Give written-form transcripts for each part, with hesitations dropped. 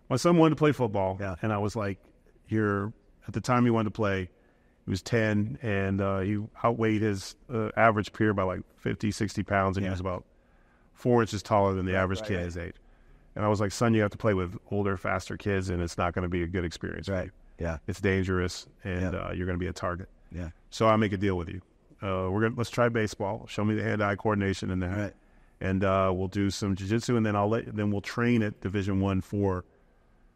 My son wanted to play football, Yeah. and I was like, at the time he wanted to play, he was 10, and he outweighed his average peer by like 50, 60 pounds, and he was about 4 inches taller than the average kid his age. And I was like, son, you have to play with older, faster kids, and it's not going to be a good experience for you. Yeah. It's dangerous, and you're going to be a target. Yeah. So I make a deal with you. Let's try baseball. Show me the hand-eye coordination and that. Right. And we'll do some jiu-jitsu, and then we'll train at Division I for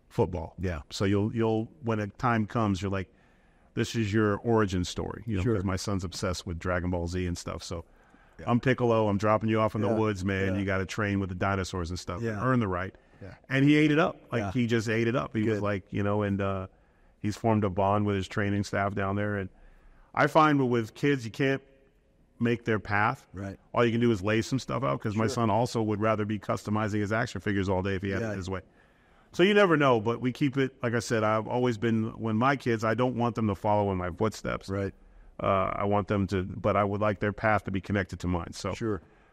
football. Yeah. So you'll when a time comes, you're like, this is your origin story. You know, because my son's obsessed with Dragon Ball Z and stuff. So I'm Piccolo. I'm dropping you off in the woods, man. You got to train with the dinosaurs and stuff. Yeah. Earn the right. Yeah. And he ate it up. Like he just ate it up. He was like, and he's formed a bond with his training staff down there. And I find with kids, you can't make their path. Right. All you can do is lay some stuff out, because my son also would rather be customizing his action figures all day if he had it his way. So you never know, but we keep it, like I said, I've always been, when my kids, I don't want them to follow in my footsteps. Right. I want them to, but I would like their path to be connected to mine. So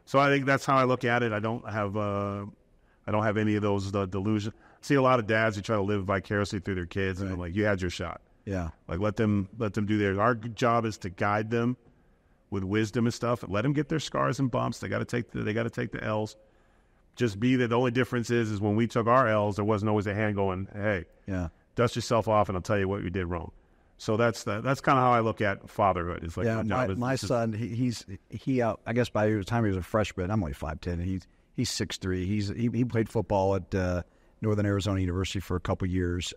So I think that's how I look at it. I don't have any of those delusions. See a lot of dads who try to live vicariously through their kids, and I'm like, you had your shot. Yeah. Like let them do theirs. Our job is to guide them with wisdom and stuff, and let them get their scars and bumps. They got to take the L's. Just be that the only difference is when we took our L's, there wasn't always a hand going, hey, dust yourself off and I'll tell you what you did wrong. So that's kind of how I look at fatherhood. It's like, my son, he I guess by the time he was a freshman, I'm only 5'10", and he's 6'3". He played football at Northern Arizona University for a couple years.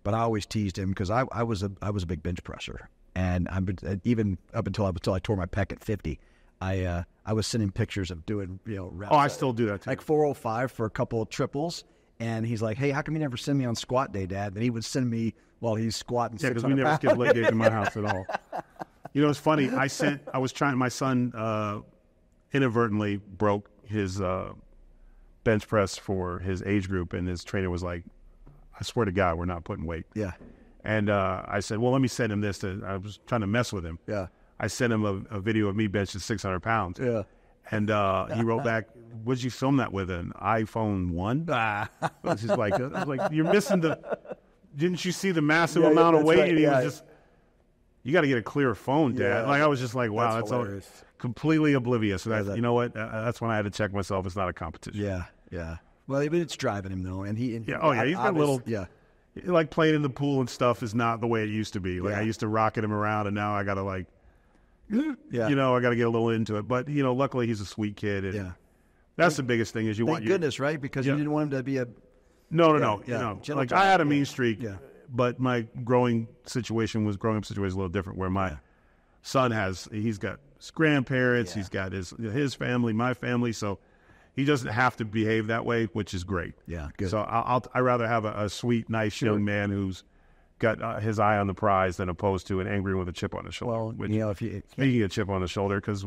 But I always teased him because I was a big bench presser, and even up until I tore my pec at 50. I was sending pictures of doing reps. Oh, I still do that too. Like 405 for a couple of triples, and he's like, "Hey, how come you never send me on squat day, Dad?" And he would send me while he's squatting. Yeah, because we never skip leg days in my house at all. It's funny. My son inadvertently broke his bench press for his age group, and his trainer was like, "I swear to God, we're not putting weight." Yeah. And I said, well, let me send him this. I was trying to mess with him. Yeah. I sent him a video of me benching 600 pounds. Yeah. And he wrote back, what'd you film that with, an iPhone 1? I was like, you're missing didn't you see the massive amount of weight? Right. And he was just, you got to get a clearer phone, Dad. Yeah. I was just like, wow, that's all completely oblivious. And you know what? That's when I had to check myself. It's not a competition. Yeah. Yeah. Well, it's driving him though. And he's got a little, like playing in the pool and stuff is not the way it used to be. Like I used to rocket him around, and now I got to I got to get a little into it. But, luckily he's a sweet kid. And that's the biggest thing is thank goodness, right? Because you didn't want him to be a... No. Like I had a mean streak, but my growing up situation was a little different, where my son he's got his grandparents, he's got his family, my family, so he doesn't have to behave that way, which is great. Yeah, good. So I'd rather have a sweet, nice young man who's got his eye on the prize than opposed to an angry one with a chip on his shoulder. Well, speaking of chip on the shoulder, because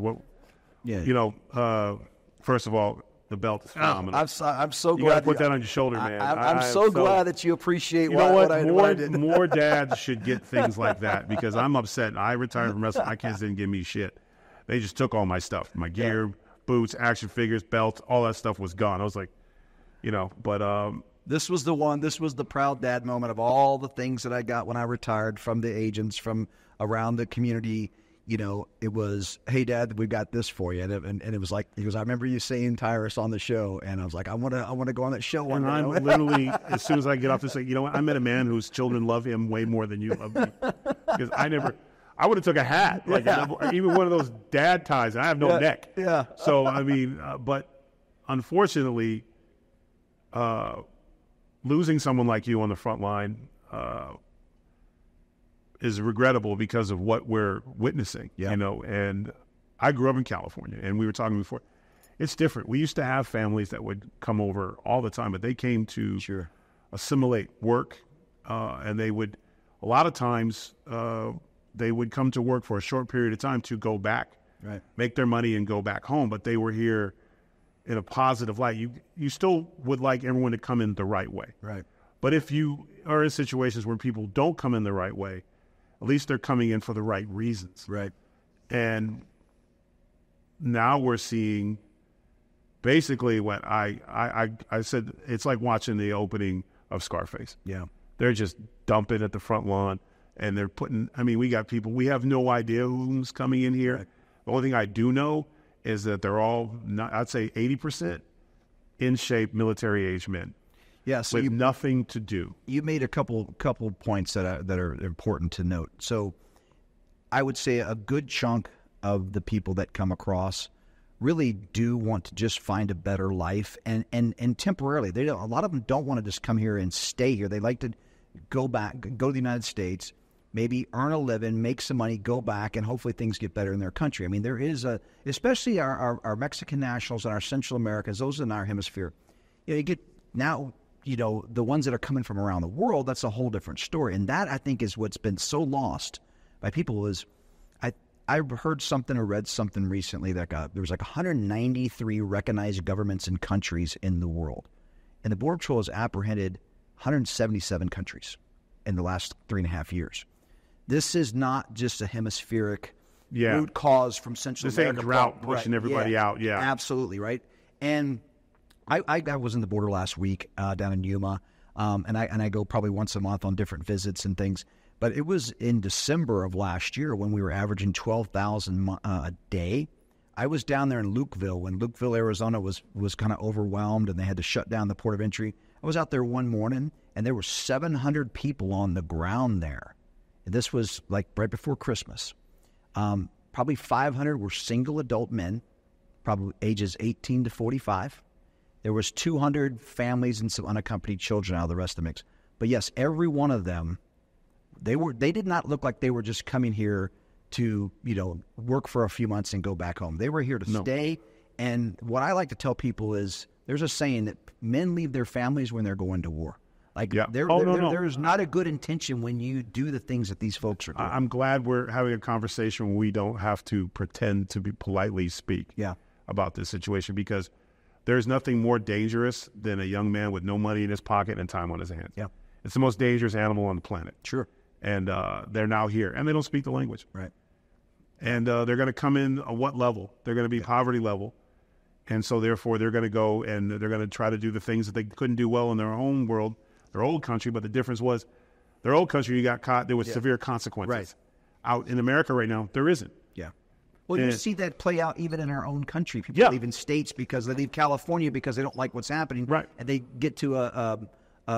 first of all, the belt is phenomenal. I'm so glad you got to put that on your shoulder, man. I'm so glad that you appreciate what I did. More dads should get things like that, because I'm upset. I retired from wrestling. My kids didn't give me shit. They just took all my stuff, my gear, boots, action figures, belts, all that stuff was gone. I was like, but this was the one. This was the proud dad moment of all the things that I got when I retired from the agents, from around the community. It was, hey, Dad, we got this for you, and it was like, he goes, I remember you saying Tyrus on the show, and I was like, I want to go on that show one day. I'm literally, as soon as I get off this, like, what? I met a man whose children love him way more than you love me, because I would have took a hat, even one of those dad ties, and I have no neck. Yeah. So but unfortunately, losing someone like you on the front line is regrettable because of what we're witnessing, and I grew up in California, and we were talking before, it's different. We used to have families that would come over all the time, but they came to assimilate work, and they would, a lot of times, they would come to work for a short period of time to go back, make their money and go back home, but they were here in a positive light. You still would like everyone to come in the right way. Right. But if you are in situations where people don't come in the right way, at least they're coming in for the right reasons. Right. And now we're seeing basically what I said, it's like watching the opening of Scarface. Yeah. They're just dumping at the front lawn, and they're putting, I mean, we got people, we have no idea who's coming in here. Right. The only thing I do know is that they're all, I'd say 80% in shape, military age men. Yeah, so with nothing to do. You made a couple points that are important to note. So I would say a good chunk of the people that come across really do want to just find a better life, and temporarily. A lot of them don't want to just come here and stay here. They like to go back, go to the United States, maybe earn a living, make some money, go back, and hopefully things get better in their country. I mean, there is especially our Mexican nationals and our Central Americans, those in our hemisphere. You get now. The ones that are coming from around the world, that's a whole different story. And that, I think, is what's been so lost by people is I heard something or read something recently that there was like 193 recognized governments and countries in the world. And the Border Patrol has apprehended 177 countries in the last 3.5 years. This is not just a hemispheric root cause from Central America. This ain't drought pushing everybody out. Yeah, absolutely, right? And I was in the border last week down in Yuma, and I go probably once a month on different visits and things. But it was in December of last year when we were averaging 12,000 a day. I was down there in Lukeville when Lukeville, Arizona was kind of overwhelmed and they had to shut down the port of entry. I was out there one morning and there were 700 people on the ground there. And this was like right before Christmas. Probably 500 were single adult men, probably ages 18 to 45. There was 200 families and some unaccompanied children out of the rest of the mix. But yes, every one of them, they did not look like they were just coming here to, work for a few months and go back home. They were here to stay. And what I like to tell people is there's a saying that men leave their families when they're going to war. There is not a good intention when you do the things that these folks are doing. I'm glad we're having a conversation where we don't have to pretend to be politely speak about this situation, because there's nothing more dangerous than a young man with no money in his pocket and time on his hands. Yeah. It's the most dangerous animal on the planet. Sure. And they're now here, and they don't speak the language. Right. And they're going to come in at what level? They're going to be poverty level. And so, therefore, they're going to go and they're going to try to do the things that they couldn't do well in their own world, their old country. But the difference was their old country, you got caught, there was severe consequences. Right. Out in America right now, there isn't. Yeah. Well, you see that play out even in our own country. People leave in states because they leave California because they don't like what's happening. Right. And they get to a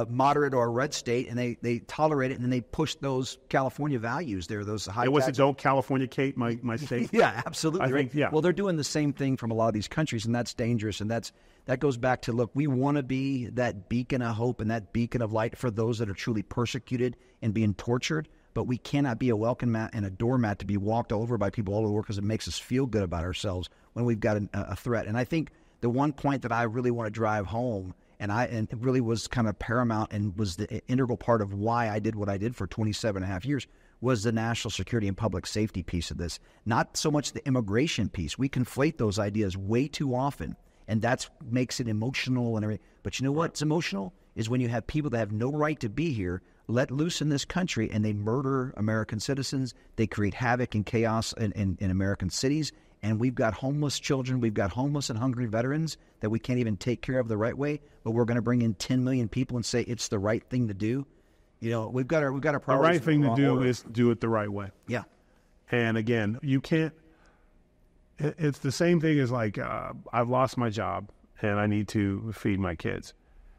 moderate or a red state, and they tolerate it, and then they push those California values there, those high taxes. Don't California-cate my state? Yeah, absolutely. I think, yeah. Well, they're doing the same thing from a lot of these countries, and that's dangerous, and that goes back to, look, we want to be that beacon of hope and that beacon of light for those that are truly persecuted and being tortured, but we cannot be a welcome mat and a doormat to be walked over by people all over the world because it makes us feel good about ourselves when we've got a threat. And I think the one point that I really want to drive home, and it really was kind of paramount and was the integral part of why I did what I did for 27 and a half years, was the national security and public safety piece of this. Not so much the immigration piece. We conflate those ideas way too often, and that makes it emotional and everything. But you know what's emotional? Is when you have people that have no right to be here let loose in this country, and they murder American citizens. They create havoc and chaos in American cities. And we've got homeless children, we've got homeless and hungry veterans that we can't even take care of the right way, but we're going to bring in 10 million people and say it's the right thing to do. We've got our priorities. The right thing to do is do it the right way. Yeah. And again, you can't, it's the same thing as like, I've lost my job and I need to feed my kids.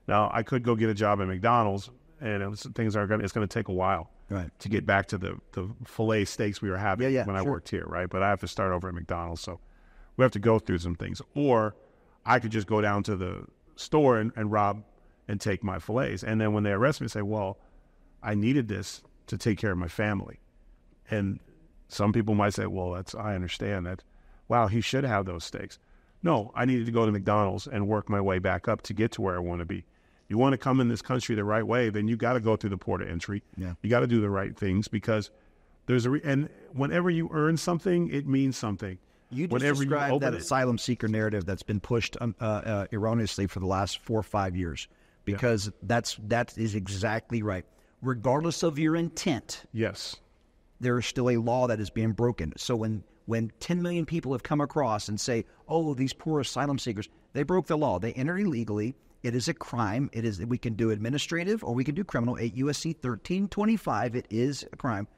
Now, I could go get a job at McDonald's, and it's going to take a while. Right. To get back to the filet steaks we were having when I worked here, right? But I have to start over at McDonald's, so we have to go through some things. Or I could just go down to the store and rob and take my fillets. And then when they arrest me, say, well, I needed this to take care of my family. And some people might say, well, I understand that. Wow, he should have those steaks. No, I needed to go to McDonald's and work my way back up to get to where I want to be. You want to come in this country the right way, then you got to go through the port of entry. Yeah. You got to do the right things, because there's and whenever you earn something, it means something. You just described that asylum seeker narrative that's been pushed erroneously for the last 4 or 5 years, because that is exactly right. Regardless of your intent, yes, there is still a law that is being broken. So when 10 million people have come across and say, oh, these poor asylum seekers, they broke the law. They entered illegally, It is a crime. We can do administrative or we can do criminal. At USC 1325, it is a crime.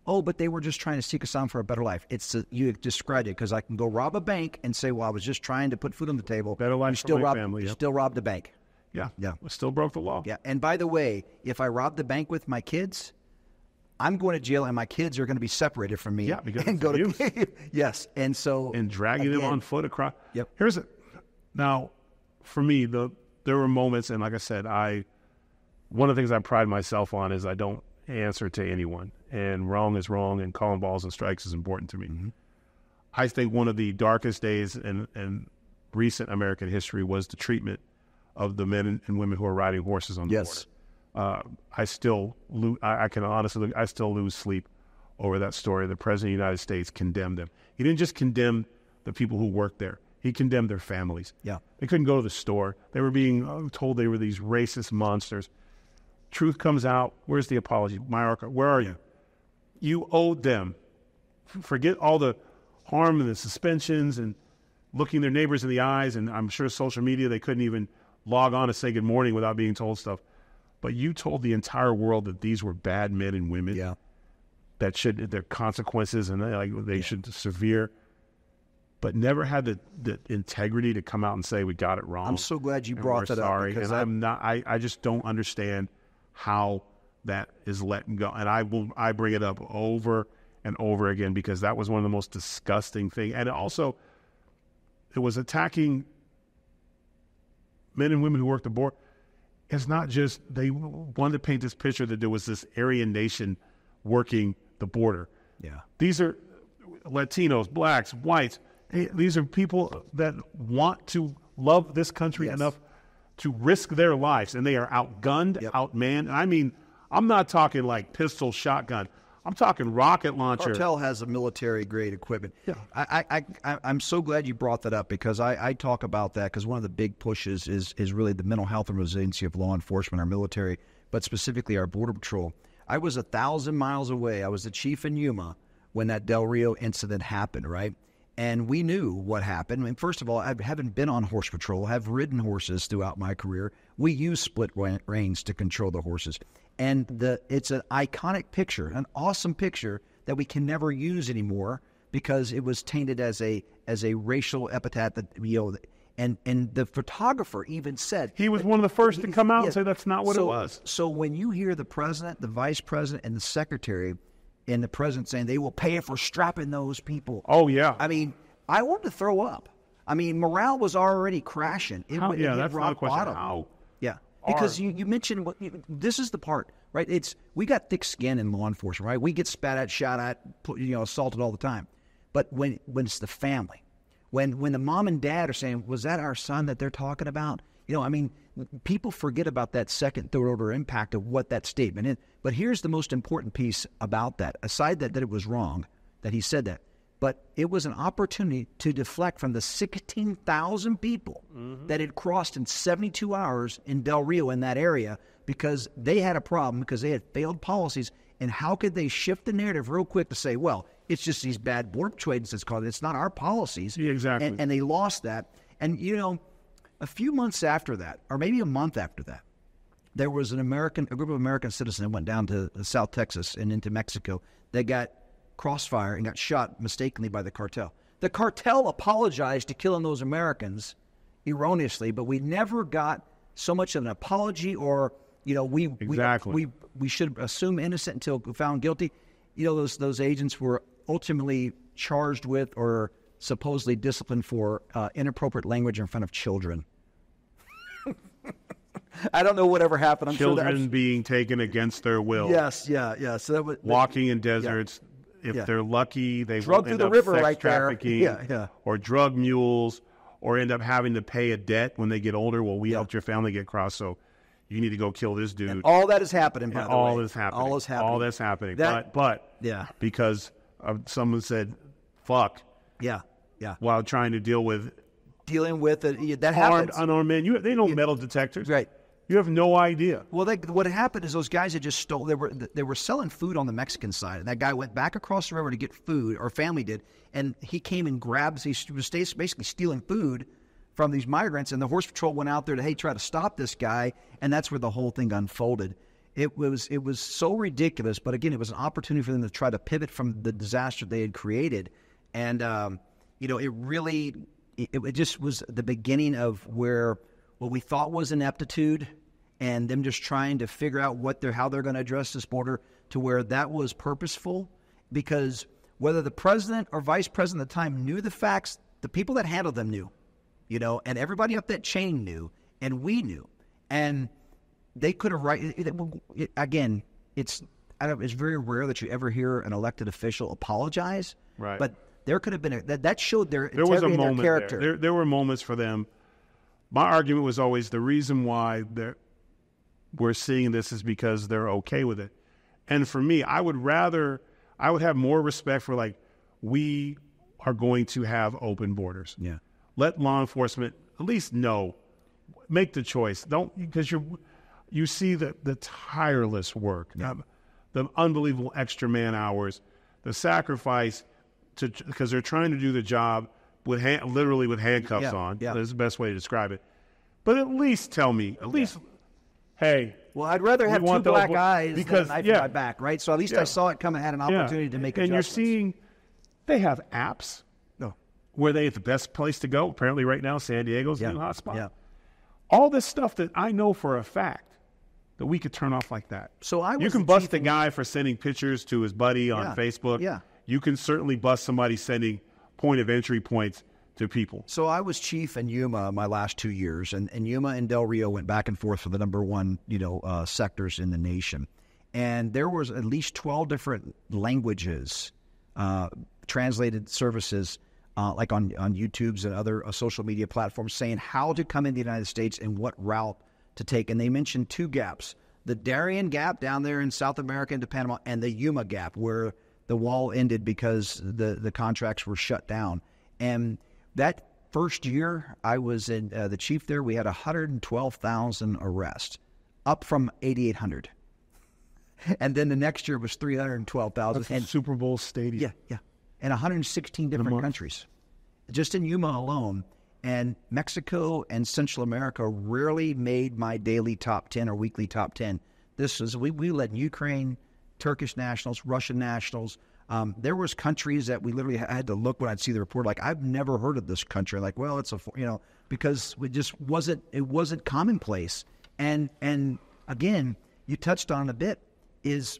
Oh, but they were just trying to seek asylum for a better life. You described it, because I can go rob a bank and say, well, I was just trying to put food on the table. Better life for my family. You still robbed the bank. Yeah. Still broke the law. Yeah. And by the way, if I rob the bank with my kids, I'm going to jail, and my kids are going to be separated from me. Yeah, because and go to yes, and so dragging them on foot across. Yep. Now, for me, there were moments, and like I said, one of the things I pride myself on is I don't answer to anyone, and wrong is wrong, and calling balls and strikes is important to me. Mm-hmm. I think one of the darkest days in recent American history was the treatment of the men and women who are riding horses on the border. I still lose sleep over that story. The President of the United States condemned them. He didn't just condemn the people who worked there. He condemned their families. Yeah. They couldn't go to the store. They were being told they were these racist monsters. Truth comes out. Where's the apology? Mayorkas, where are you? You owed them. Forget all the harm and the suspensions and looking their neighbors in the eyes, and I'm sure social media, they couldn't even log on to say good morning without being told stuff. But you told the entire world that these were bad men and women. Yeah. That their consequences and they should severe, but never had the integrity to come out and say we got it wrong. I'm so glad you brought that sorry. up. And I just don't understand how that is let go. And I bring it up over and over again, because that was one of the most disgusting things. And it was attacking men and women who work the border. It's not just, they wanted to paint this picture that there was this Aryan nation working the border. Yeah. These are Latinos, blacks, whites. These are people that want to love this country enough to risk their lives, and they are outgunned, outmanned. I mean, I'm not talking like pistol, shotgun. I'm talking rocket launcher. Cartel has a military-grade equipment. Yeah. I'm so glad you brought that up, because I talk about that, because one of the big pushes is really the mental health and resiliency of law enforcement, our military, but specifically our Border Patrol. I was 1,000 miles away. I was the chief in Yuma when that Del Rio incident happened, right? And we knew what happened. I mean, first of all, I haven't been on horse patrol. I've ridden horses throughout my career. We use split reins to control the horses. And it's an iconic picture, an awesome picture that we can never use anymore, because it was tainted as a racial epithet that, and the photographer even said he was one of the first to come out and say that's not what it was. So when you hear the president, the vice president, and the secretary, and the president saying they will pay for strapping those people. Oh, yeah. I mean, I wanted to throw up. I mean, morale was already crashing. That's not a question. Bottom. How? Yeah. Because you mentioned, this is the part, right? We got thick skin in law enforcement, right? We get spat at, shot at, assaulted all the time. But when it's the family, when the mom and dad are saying, was that our son that they're talking about? People forget about that second, third order impact of what that statement is. But here's the most important piece about that. Aside that it was wrong that he said that, but it was an opportunity to deflect from the 16,000 people that had crossed in 72 hours in Del Rio in that area, because they had a problem, because they had failed policies. And how could they shift the narrative real quick to say, well, it's just these bad border trade it's called. It's not our policies. Yeah, exactly. And they lost that. And, a few months after that, or maybe a month after that, there was a group of American citizens that went down to South Texas and into Mexico. They got crossfire and got shot mistakenly by the cartel. The cartel apologized to killing those Americans erroneously, but we never got so much of an apology, or we should assume innocent until found guilty. Those agents were ultimately charged with or supposedly disciplined for inappropriate language in front of children. I don't know whatever happened. I'm children sure being taken against their will. Yes, yeah. So that was walking in deserts. Yeah. If they're lucky, they drug will through end the up river sex right trafficking, there. or drug mules, or end up having to pay a debt when they get older. Well, we helped your family get across, so you need to go kill this dude. And all that is happening. By the way, all is happening. All that's happening. But because someone said "fuck," while trying to dealing with it, that happens. Unarmed men. They know metal detectors, right? You have no idea. Well, what happened is those guys had just stole. They were selling food on the Mexican side, and that guy went back across the river to get food, or family did, and he came and grabbed. He was basically stealing food from these migrants, and the Horse Patrol went out there to, hey, try to stop this guy, and that's where the whole thing unfolded. It was so ridiculous, but again, it was an opportunity for them to try to pivot from the disaster they had created, and it just was the beginning of where what we thought was ineptitude, and them just trying to figure out how they're going to address this border, to where that was purposeful, because whether the president or vice president at the time knew the facts, the people that handled them knew. And everybody up that chain knew, and we knew, and they could have again. It's very rare that you ever hear an elected official apologize, right? But there could have been that showed their integrity and their character. There were moments for them. My argument was always the reason why we're seeing this is because they're okay with it, and for me, I would have more respect for we are going to have open borders. Yeah. Let law enforcement at least know, make the choice. Don't, because you see the tireless work, the unbelievable extra man hours, the sacrifice because they're trying to do the job literally with handcuffs on. Yeah. That's the best way to describe it. But at least tell me, hey. Well, I'd rather have two black eyes than a knife in my back, right? So at least I saw it come and had an opportunity to make adjustments. And you're seeing they have apps. Where they at the best place to go? Apparently right now, San Diego's the new hotspot. Yeah. All this stuff that I know for a fact that we could turn off like that. So you can bust a guy for sending pictures to his buddy on Facebook. Yeah. You can certainly bust somebody sending point of entry points to people. So I was chief in Yuma my last 2 years, and Yuma and Del Rio went back and forth for the number one, sectors in the nation. And there was at least 12 different languages, translated services, like on YouTube's and other social media platforms, saying how to come in the United States and what route to take. And they mentioned two gaps, the Darien Gap down there in South America into Panama, and the Yuma Gap, where the wall ended because the contracts were shut down. And that first year I was in the chief there, we had 112,000 arrests, up from 8,800. And then the next year was 312,000. And Super Bowl stadium. Yeah. And 116 different countries, just in Yuma alone. And Mexico and Central America rarely made my daily top 10 or weekly top 10. This was we let Ukraine, Turkish nationals, Russian nationals. There was countries that we literally had to look when I'd see the report. Like, I've never heard of this country. Like, well, it's because it just wasn't commonplace. And again, you touched on it a bit, is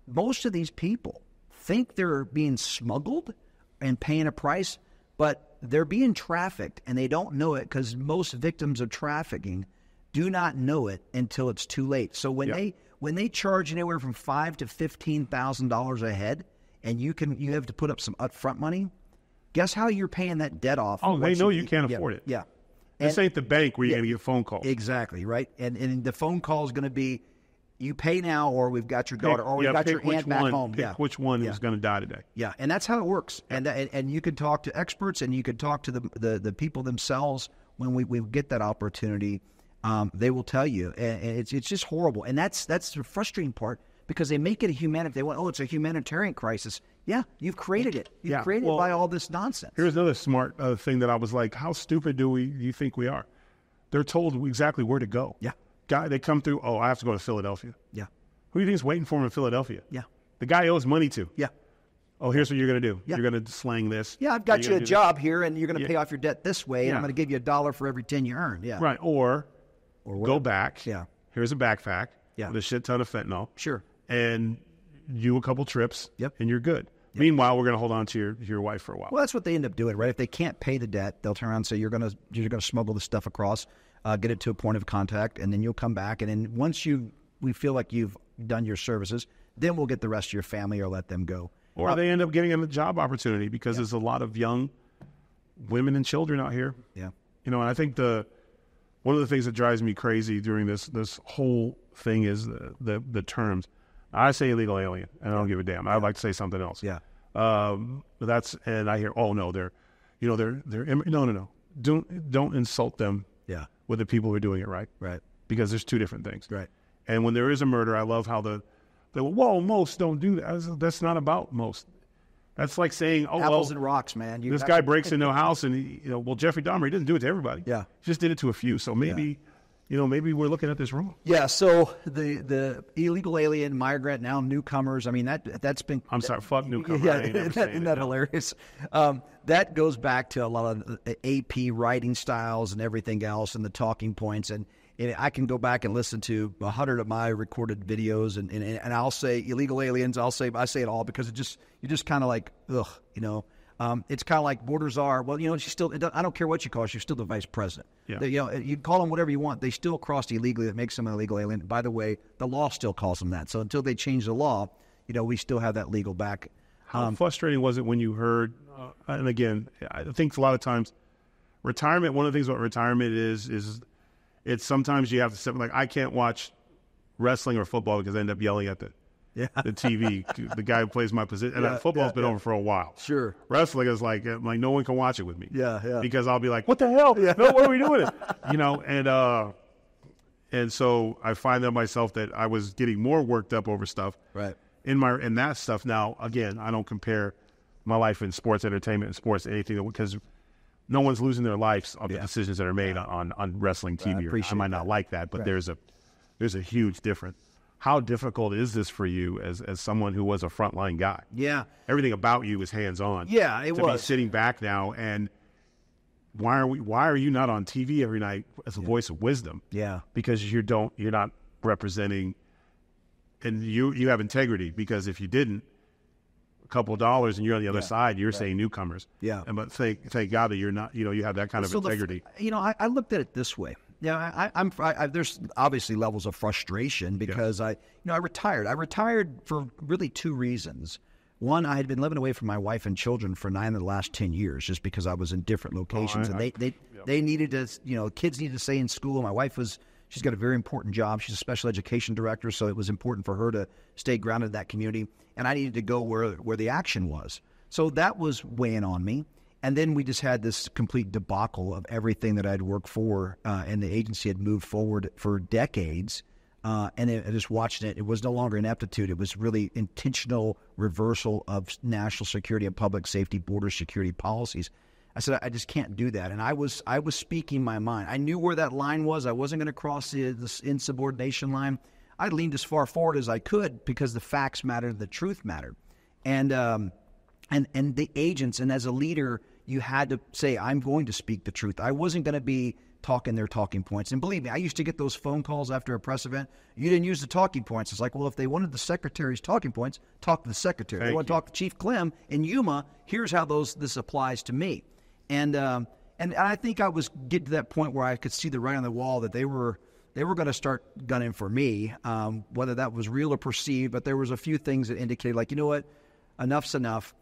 most of these people think they're being smuggled and paying a price, but they're being trafficked, and they don't know it, because most victims of trafficking do not know it until it's too late. So when they charge anywhere from $5,000 to $15,000 a head, and you have to put up some upfront money, guess how you're paying that debt off? Oh, they know you can't afford it. Yeah. This ain't the bank where you're going to get a phone call. Exactly, right? And the phone call is going to be, you pay now, or we've got your daughter, or we've got your aunt back home. Which one is going to die today. Yeah, and that's how it works. And you can talk to experts, and you can talk to the people themselves when we get that opportunity. They will tell you, and it's just horrible. And that's the frustrating part, because they make it a humanitarian. They want, it's a humanitarian crisis. Yeah, you've created it. You've created it by all this nonsense. Here's another smart thing that I was like, how stupid do you think we are? They're told exactly where to go. Yeah. Guy, they come through, I have to go to Philadelphia. Yeah. Who do you think is waiting for him in Philadelphia? Yeah. The guy he owes money to. Yeah. Oh, here's what you're going to do. Yeah. You're going to slang this. Yeah, I've got you a job here, and you're going to pay off your debt this way, and I'm going to give you $1 for every 10 you earn. Yeah. Right. Or go back. Yeah. Here's a backpack with a shit ton of fentanyl. Sure. And do a couple trips. Yep. And you're good. Yep. Meanwhile, we're going to hold on to your wife for a while. Well, that's what they end up doing, right? If they can't pay the debt, they'll turn around and say, you're going to smuggle the stuff across, get it to a point of contact, and then you'll come back. And then once we feel like you've done your services, then we'll get the rest of your family or let them go. Or they end up getting a job opportunity, because there's a lot of young women and children out here. Yeah. And I think one of the things that drives me crazy during this whole thing is the terms. I say illegal alien, and I don't give a damn. I'd like to say something else. Yeah. And I hear, oh no, they're no. Don't insult them. Yeah. With the people who are doing it, right? Right. Because there's two different things. Right. And when there is a murder, I love how most don't do that. That's not about most. That's like saying, oh, apples well, and rocks, man. This guy breaks into a house and, well, Jeffrey Dahmer, he doesn't do it to everybody. Yeah. He just did it to a few. So maybe, maybe we're looking at this wrong. Yeah, so the illegal alien, migrant, now newcomers, I mean, that's been... I'm sorry, fuck newcomers. Yeah, isn't that hilarious? That goes back to a lot of AP writing styles and everything else and the talking points. And I can go back and listen to 100 of my recorded videos, and I'll say illegal aliens. I say it all because you're just kind of like, ugh, It's kind of like borders are. Well, she's still. I don't care what you call her. She's still the vice president. Yeah. You call them whatever you want. They still crossed illegally. That makes them an illegal alien. By the way, the law still calls them that. So until they change the law, we still have that legal back. How frustrating was it when you heard? And again, I think a lot of times, retirement. One of the things about retirement is it's sometimes you have to sit. Like I can't watch wrestling or football because I end up yelling at the TV, the guy who plays my position. And football's been over for a while. Sure. Wrestling is like no one can watch it with me. Yeah. Because I'll be like, what the hell? Yeah. No, what are we doing? And so I find that myself that I was getting more worked up over stuff. Right. In that stuff. Now, again, I don't compare my life in sports entertainment and sports anything because no one's losing their lives of the decisions that are made on wrestling TV. I might not like that, but there's a huge difference. How difficult is this for you as someone who was a frontline guy? Yeah. Everything about you is hands-on. Yeah, it was. To be sitting back now, and why are you not on TV every night as a voice of wisdom? Yeah. Because you're not representing, and you have integrity, because if you didn't, a couple of dollars and you're on the other side, you're saying newcomers. Yeah. But thank God that you're not, you have that kind of integrity. I looked at it this way. Yeah, there's obviously levels of frustration because I retired. I retired for really two reasons. One, I had been living away from my wife and children for 9 of the last 10 years just because I was in different locations. They needed to, kids needed to stay in school. My wife she's got a very important job. She's a special education director, so it was important for her to stay grounded in that community. And I needed to go where the action was. So that was weighing on me. And then we just had this complete debacle of everything that I'd worked for, and the agency had moved forward for decades. And I just watching it. It was no longer ineptitude. It was really intentional reversal of national security and public safety, border security policies. I said, I just can't do that. And I was speaking my mind. I knew where that line was. I wasn't going to cross this insubordination line. I leaned as far forward as I could because the facts mattered, the truth mattered. And the agents, and as a leader, you had to say, I'm going to speak the truth. I wasn't going to be talking their talking points. And believe me, I used to get those phone calls after a press event. You didn't use the talking points. It's like, well, if they wanted the secretary's talking points, talk to the secretary. They want to talk to Chief Clem in Yuma. Here's how this applies to me. And I think I was getting to that point where I could see the writing on the wall that they were going to start gunning for me, whether that was real or perceived. But there was a few things that indicated, like, you know what, enough's enough.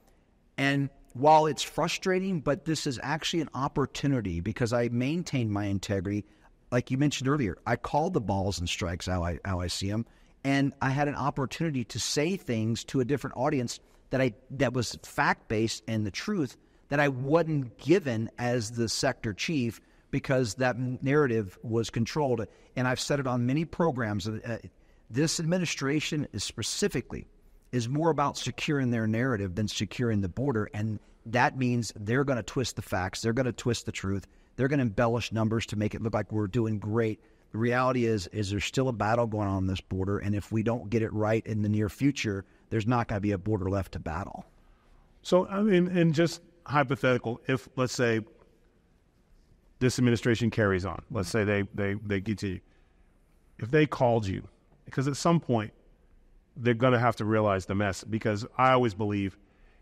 And while it's frustrating, but this is actually an opportunity because I maintained my integrity. Like you mentioned earlier, I called the balls and strikes how I see them, and I had an opportunity to say things to a different audience that was fact-based and the truth that I wasn't given as the sector chief because that narrative was controlled. And I've said it on many programs. This administration is more about securing their narrative than securing the border, and that means they're going to twist the facts. They're going to twist the truth. They're going to embellish numbers to make it look like we're doing great. The reality is there's still a battle going on this border, and if we don't get it right in the near future, there's not going to be a border left to battle. So, I mean, and just hypothetical, if, let's say, this administration carries on, let's say they continue, if they called you, because at some point, they're going to have to realize the mess, because I always believe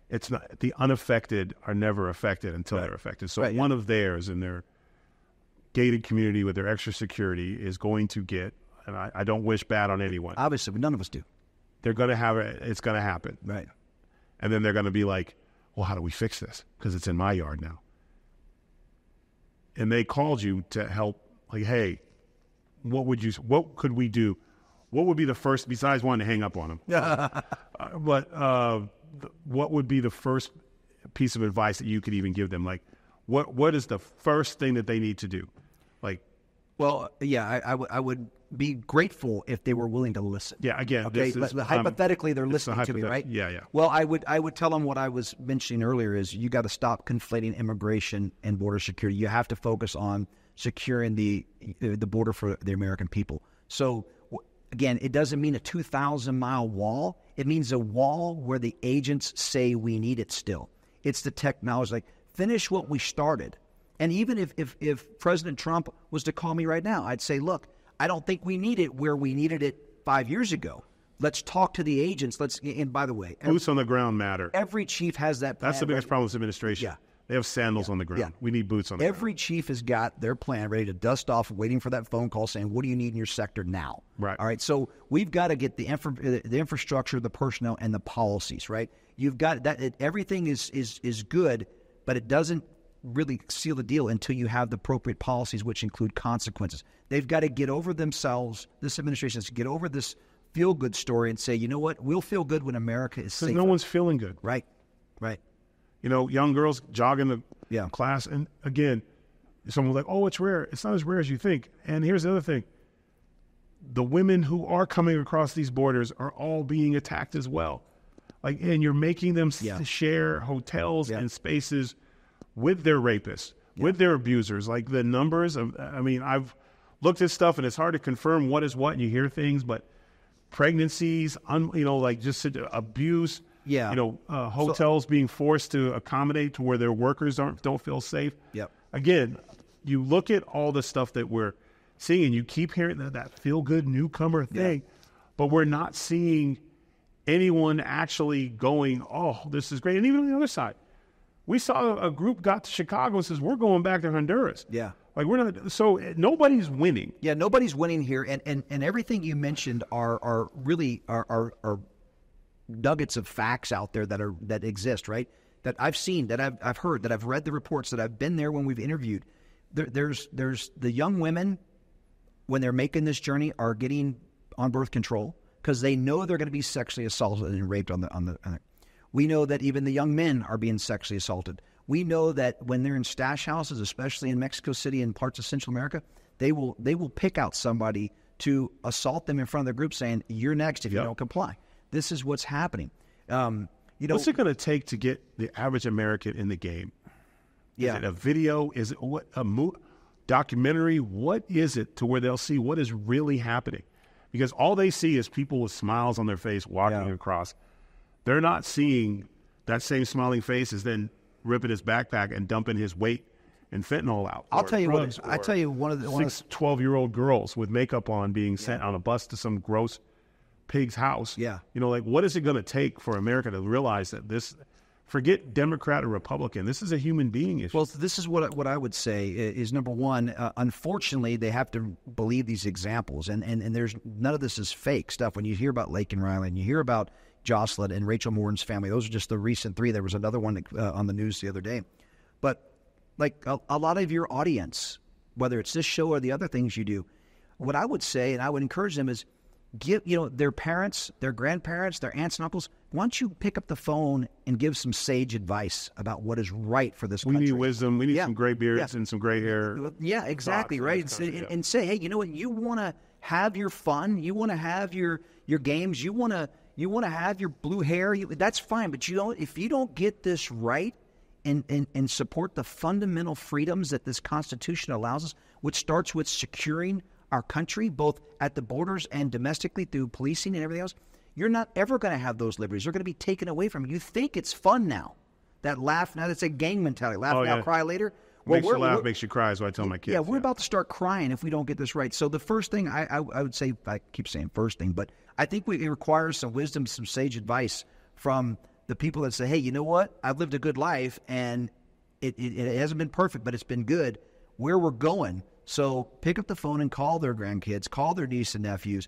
it's not, the unaffected are never affected until they're affected. So one of theirs in their gated community with their extra security is going to get, and I don't wish bad on anyone. Obviously, but none of us do. They're going to have it. It's going to happen. Right. And then they're going to be like, well, how do we fix this? Because it's in my yard now. And they called you to help, like, hey, what could we do? What would be the first, besides wanting to hang up on them? What would be the first piece of advice that you could even give them? Like, what is the first thing that they need to do? Like, well, yeah, I would be grateful if they were willing to listen. Yeah, again, okay. Hypothetically, they're listening to me, right? Yeah. Well, I would tell them what I was mentioning earlier is you got to stop conflating immigration and border security. You have to focus on securing the border for the American people. So again, it doesn't mean a 2,000-mile wall. It means a wall where the agents say we need it still. It's the technology. Like, finish what we started. And even if President Trump was to call me right now, I'd say, look, I don't think we need it where we needed it 5 years ago. Let's talk to the agents. And by the way, boots on the ground matter. Every chief has that plan. That's the biggest problem with this administration. Yeah. They have sandals on the ground. Yeah. We need boots on the ground. Every chief has got their plan ready to dust off, waiting for that phone call saying, what do you need in your sector now? Right. All right. So we've got to get the infrastructure, the personnel, and the policies, right? You've got that. Everything is good, but it doesn't really seal the deal until you have the appropriate policies, which include consequences. They've got to get over themselves. This administration has to get over this feel-good story and say, you know what? We'll feel good when America is safe. No one's feeling good. Right. You know, young girls jogging the class. And again, someone's like, oh, it's rare. It's not as rare as you think. And here's the other thing. The women who are coming across these borders are all being attacked as well. Like, and you're making them share hotels and spaces with their rapists, with their abusers. Like, the numbers of, I mean, I've looked at stuff and it's hard to confirm what is what, and you hear things, but pregnancies, like just abuse, hotels being forced to accommodate to where their workers don't feel safe. Yep. Again, you look at all the stuff that we're seeing, and you keep hearing that feel-good newcomer thing, but we're not seeing anyone actually going, oh, this is great. And even on the other side, we saw a group got to Chicago and says, we're going back to Honduras. Yeah. Like, we're not, so nobody's winning. Yeah, nobody's winning here. And everything you mentioned are really nuggets of facts out there that exist, right? That I've seen, that I've heard, that I've read the reports, that I've been there when we've interviewed. There's the young women, when they're making this journey, are getting on birth control because they know they're going to be sexually assaulted and raped on the. We know that even the young men are being sexually assaulted. We know that when they're in stash houses, especially in Mexico City and parts of Central America, they will pick out somebody to assault them in front of their group, saying, "You're next if you don't comply." This is what's happening. What's it going to take to get the average American in the game? Is it a video? Is it documentary? What is it to where they'll see what is really happening? Because all they see is people with smiles on their face walking across. They're not seeing that same smiling face is then ripping his backpack and dumping his weight and fentanyl out. I'll tell you what. I tell you one of the 12-year-old girls with makeup on being sent on a bus to some gross pig's house. Yeah. What is it going to take for America to realize that this? Forget Democrat or Republican. This is a human being issue. Well, this is what I would say is, number one, unfortunately, they have to believe these examples, and there's none of this is fake stuff. When you hear about Lake and Riley, and you hear about Jocelyn and Rachel Morton's family, those are just the recent three. There was another one on the news the other day. But like a lot of your audience, whether it's this show or the other things you do, what I would say, and I would encourage them, is give their parents, their grandparents, their aunts and uncles, why don't you pick up the phone and give some sage advice about what is right for this country? We need wisdom. We need some gray beards and some gray hair. Yeah, exactly, right? And say, hey, you know what? You want to have your fun. You want to have your games. You want to have your blue hair. That's fine. But if you don't get this right and support the fundamental freedoms that this Constitution allows us, which starts with securing our country, both at the borders and domestically through policing and everything else, you're not ever going to have those liberties. They're going to be taken away from you. You think it's fun now. That laugh now, that's a gang mentality. Laugh now, cry later. Makes you laugh, makes you cry is what I tell my kids. Yeah, we're about to start crying if we don't get this right. So the first thing I would say, I keep saying first thing, but I think it requires some wisdom, some sage advice from the people that say, hey, you know what? I've lived a good life, and it hasn't been perfect, but it's been good. Where we're going. So pick up the phone and call their grandkids, call their nieces and nephews,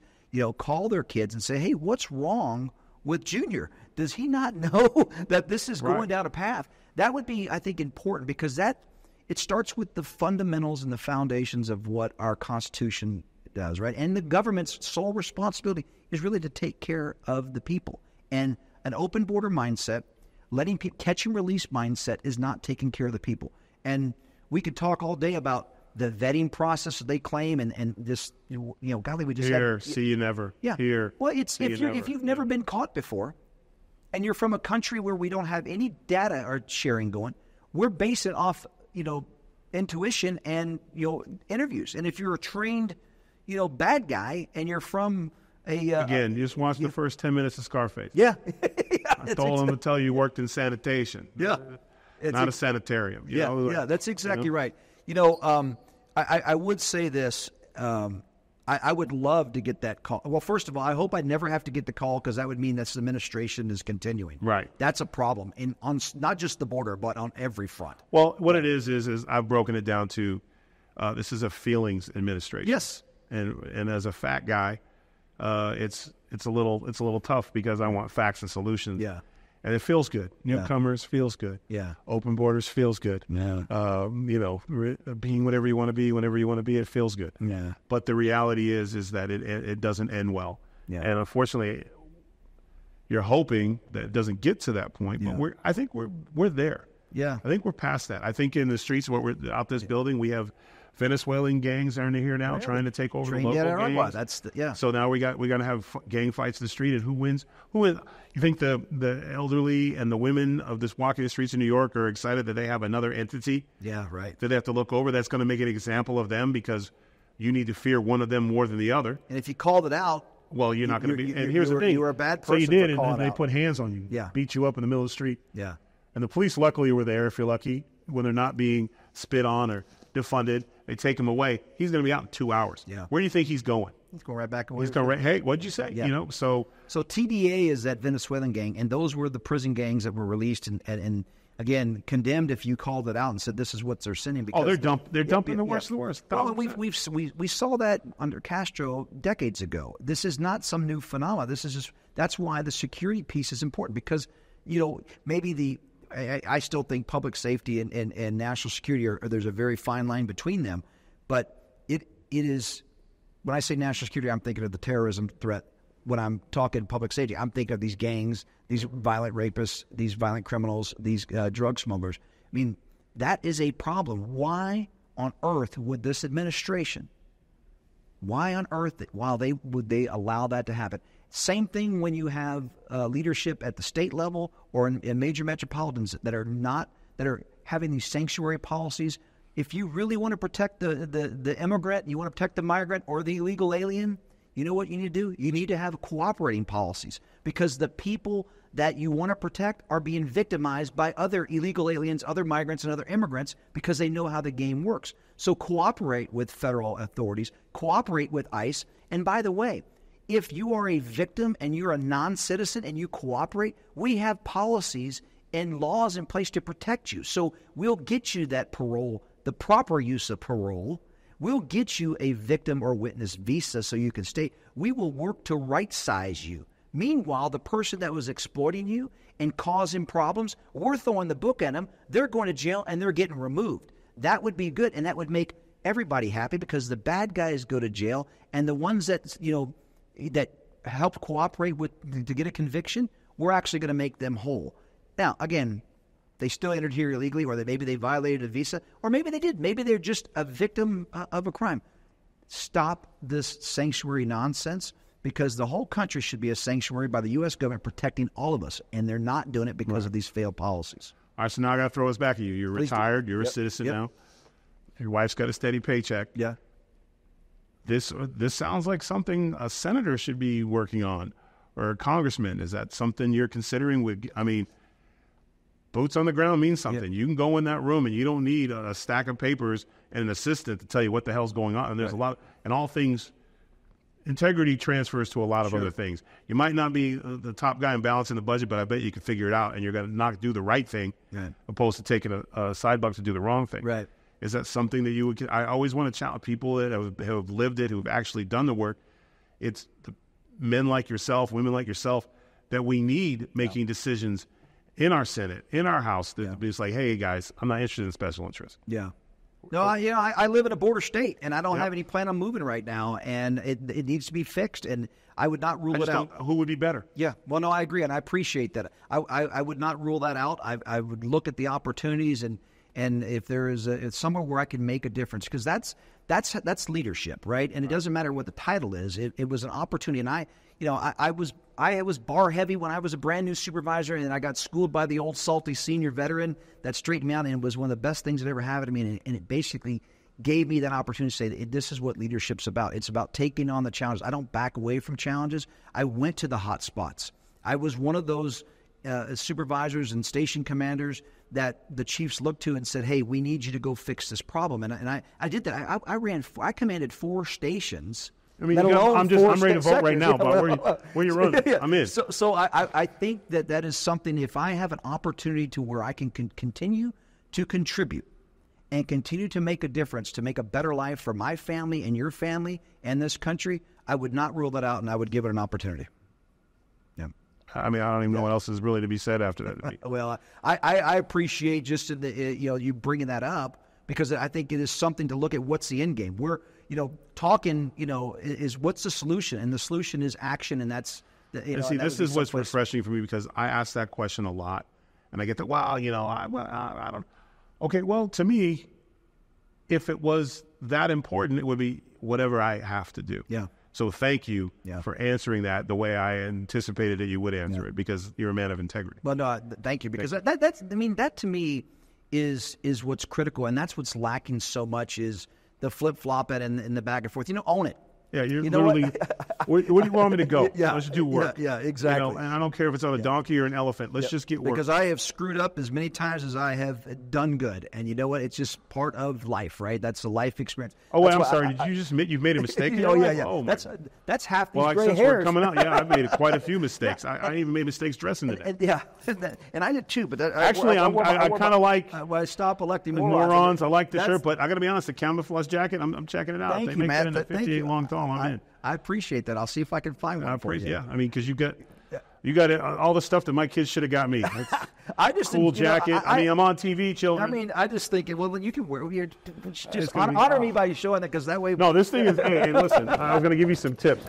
call their kids and say, hey, what's wrong with Junior? Does he not know that this is going down a path? That would be, I think, important because it starts with the fundamentals and the foundations of what our Constitution does, right? And the government's sole responsibility is really to take care of the people. And an open border mindset, letting people catch and release mindset is not taking care of the people. And we could talk all day about the vetting process that they claim, and this, golly, we just see you never. Yeah. Here. Well, if you've never been caught before, and you're from a country where we don't have any data or sharing going, we're basing off, intuition and interviews. And if you're a trained, bad guy, and you're from again, you just watch the first 10 minutes of Scarface. Yeah. I told him to tell you worked in sanitation. Yeah. Not a sanitarium. Yeah, that's exactly right. I would say this. I would love to get that call. Well, first of all, I hope I never have to get the call, because that would mean this administration is continuing. Right. That's a problem on not just the border, but on every front. Well, what it is I've broken it down to this is a feelings administration. Yes. And as a fat guy, it's a little tough, because I want facts and solutions. Yeah. And it feels good. Newcomers feels good. Yeah. Open borders feels good. Yeah. Being whatever you want to be, whenever you want to be, it feels good. Yeah. But the reality is that it doesn't end well. Yeah. And unfortunately, you're hoping that it doesn't get to that point. But I think we're there. Yeah. I think we're past that. I think in the streets, we're out this building, we have Venezuelan gangs are in here now, trying to take over the local gangs. So now we got to have gang fights in the street, and who wins? You think the elderly and the women of this walking the streets of New York are excited that they have another entity? Yeah, right. That they have to look over. That's going to make an example of them, because you need to fear one of them more than the other. And if you called it out, well, you're not going to be. And here's the thing: you were a bad person. So you did, and they put hands on you. Yeah. Beat you up in the middle of the street. Yeah. And the police, luckily, were there, if you're lucky, when they're not being spit on or defunded. They take him away. He's going to be out in 2 hours. Yeah. Where do you think he's going? He's going right back away. He's going hey, what'd you say? Yeah. So TDA is that Venezuelan gang, and those were the prison gangs that were released and again condemned if you called it out and said this is what they're sending. Because they're dumping the worst of the worst. Well, we saw that under Castro decades ago. This is not some new phenomenon. This is just that's why the security piece is important, because maybe I still think public safety and national security there's a very fine line between them, but it is, when I say national security, I'm thinking of the terrorism threat. When I'm talking public safety, I'm thinking of these gangs, these violent rapists, these violent criminals, these drug smugglers. I mean, that is a problem. Why on earth would this administration, would they allow that to happen? Same thing when you have leadership at the state level or in major metropolitans that are having these sanctuary policies. If you really want to protect the immigrant, you want to protect the migrant or the illegal alien, you know what you need to do? You need to have cooperating policies, because the people that you want to protect are being victimized by other illegal aliens, other migrants, and other immigrants, because they know how the game works. So cooperate with federal authorities, cooperate with ICE. And by the way, if you are a victim and you're a non-citizen and you cooperate, we have policies and laws in place to protect you. So we'll get you that parole, the proper use of parole. We'll get you a victim or witness visa so you can stay. We will work to right-size you. Meanwhile, the person that was exploiting you and causing problems, we're throwing the book at them. They're going to jail and they're getting removed. That would be good, and that would make everybody happy, because the bad guys go to jail, and the ones that that helped cooperate to get a conviction, we're actually going to make them whole. Now, again, they still entered here illegally, or maybe they violated a visa, or maybe they did. Maybe they're just a victim of a crime. Stop this sanctuary nonsense, because the whole country should be a sanctuary by the U.S. government protecting all of us, and they're not doing it because of these failed policies. All right, so now I got to throw us back at you. You're retired. You're a citizen now. Your wife's got a steady paycheck. Yeah. This sounds like something a senator should be working on, or a congressman. Is that something you're considering? Boots on the ground means something. You can go in that room and you don't need a stack of papers and an assistant to tell you what the hell's going on. And there's a lot, and all things, integrity transfers to a lot of other things. You might not be the top guy in balancing the budget, but I bet you can figure it out, and you're going to not do the right thing, opposed to taking a side buck to do the wrong thing. Right. Is that something that you would? I always want to challenge people that have lived it, who have actually done the work. It's the men like yourself, women like yourself, that we need making decisions in our Senate, in our House, that it's like, hey, guys, I'm not interested in special interests. Yeah. No, I live in a border state, and I don't have any plan on moving right now, and it needs to be fixed, and I would not rule it out. Who would be better? Yeah. Well, no, I agree, and I appreciate that. I would not rule that out. I would look at the opportunities, and And if there is it's somewhere where I can make a difference, because that's leadership, right? And it doesn't matter what the title is. It was an opportunity, and I was bar heavy when I was a brand new supervisor, and I got schooled by the old salty senior veteran that straightened me out, and it was one of the best things that ever happened to me. And it basically gave me that opportunity to say that this is what leadership's about. It's about taking on the challenges. I don't back away from challenges. I went to the hot spots. I was one of those supervisors and station commanders that the chiefs looked to and said, "Hey, we need you to go fix this problem." And I did that. I commanded 4 stations. I mean, I'm ready to vote right now. But where you running? Yeah. I'm in. So I think that is something. If I have an opportunity to where I can continue to contribute and continue to make a difference, to make a better life for my family and your family and this country, I would not rule that out, and I would give it an opportunity. Yeah. I mean, I don't even know what else is really to be said after that. Well, I appreciate just you bringing that up, because I think it is something to look at. What's the end game? We're talking is what's the solution, and the solution is action, and that's see, this is what's refreshing for me, because I ask that question a lot, and I get that. I don't. Okay, well, to me, if it was that important, it would be whatever I have to do. Yeah. So thank you for answering that the way I anticipated that you would answer it, because you're a man of integrity. Well, no, thank you, because that to me is what's critical, and that's what's lacking so much, is the flip-flop and the back and forth. Own it. Yeah, you're literally, where do you want me to go? Yeah, let's do work. Yeah, exactly. And I don't care if it's on a donkey or an elephant. Let's just get work. Because I have screwed up as many times as I have done good. And you know what? It's just part of life, right? That's the life experience. Oh, wait, I'm sorry. Did you just admit you've made a mistake? Yeah. Oh, that's half these gray hairs. Since we're coming out, I've made quite a few mistakes. I even made mistakes dressing today. And I did too. But actually, I kind of like. I stopped electing morons. I like the shirt, but I got to be honest, the camouflage jacket, I'm checking it out. Thank they you, make Matt. that in a 58 long tall. I'm in. I appreciate that. I'll see if I can find one for you. Yeah, I mean, because you got all the stuff that my kids should have got me. I just cool jacket. I'm on TV, children. I mean, I just think, well, you can wear. Just honor me by showing that, because that way. No, this thing is. Hey, listen, I was going to give you some tips.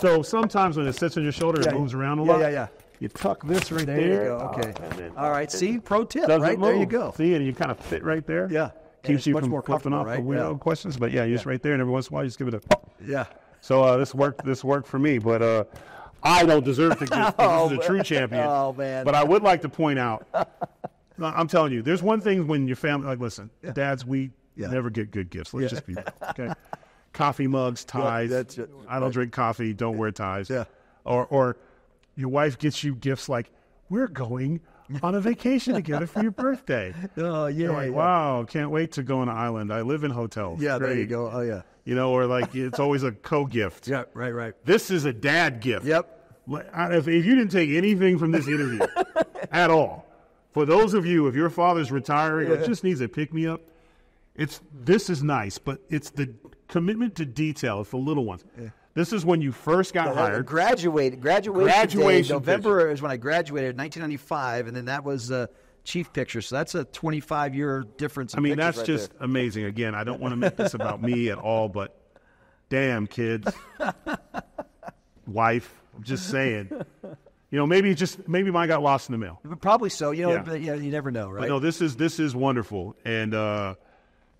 So sometimes when it sits on your shoulder, it moves around a lot. Yeah. You tuck this right there. There you go. Okay. All right. See, pro tip. Right there, you go. See, and you kind of fit right there. Yeah. Keeps you from flipping off the weirdo questions, but you're just right there, and every once in a while, you just give it a. Yeah. So this worked for me, but I don't deserve to get this is a true champion. Oh, man. But I would like to point out, I'm telling you, there's one thing when your family, like, listen, dads, we never get good gifts. Let's just be real, okay? Coffee mugs, ties. That's it. I don't drink coffee, don't wear ties. Yeah. Or your wife gets you gifts like, we're going on a vacation together for your birthday. Oh, yeah. You're like, wow, can't wait to go on an island. I live in hotels. Yeah, Great. there you go. Oh, yeah. Or like it's always a co-gift. Yeah, right. This is a dad gift. Yep. If you didn't take anything from this interview at all, for those of you, if your father's retiring or just needs a pick-me-up, this is nice, but it's the commitment to detail. It's the little ones. Yeah. This is when you first got hired. Graduation day. November is when I graduated in 1995, and then that was chief picture. So that's a 25-year difference. I mean, that's just amazing. Again, I don't want to make this about me at all, but damn, kids, wife, I'm just saying. Maybe mine got lost in the mail. Probably so. You never know, right? But no, this is wonderful, and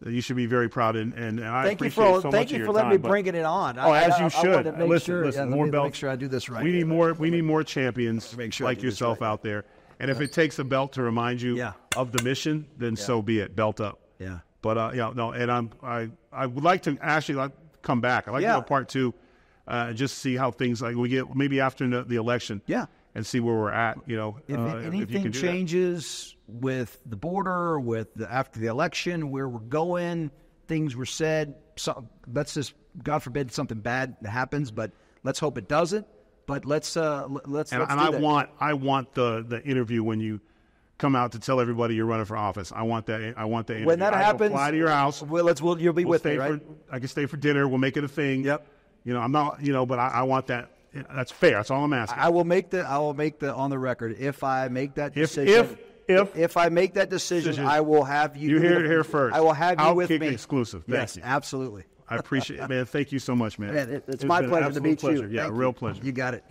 you should be very proud. And I appreciate so much of your time. Thank you for letting me bring it on. As you should. Listen, more belts. Make sure I do this right. We need more champions like yourself out there. And if it takes a belt to remind you of the mission, then so be it. Belt up. Yeah. But and I would like to actually come back. I'd like to go part 2, just see how things we get maybe after the election. Yeah. And see where we're at. If anything changes with the border, after the election, where we're going, things were said. So let's just, God forbid, something bad happens, but let's hope it doesn't. But let's I want the interview when you come out to tell everybody you're running for office. I want that interview. When that happens, fly to your house. You'll be with me, right? I can stay for dinner. We'll make it a thing. Yep. I'm not. But I want that. That's fair. That's all I'm asking. I will make the on the record. If I make that decision, if I make that decision, I will have you. You hear it here first. I will have you with me. OutKick exclusive. Thank you. Absolutely. I appreciate it, man. Thank you so much, man. It's my pleasure to meet you. Yeah, real pleasure. You got it.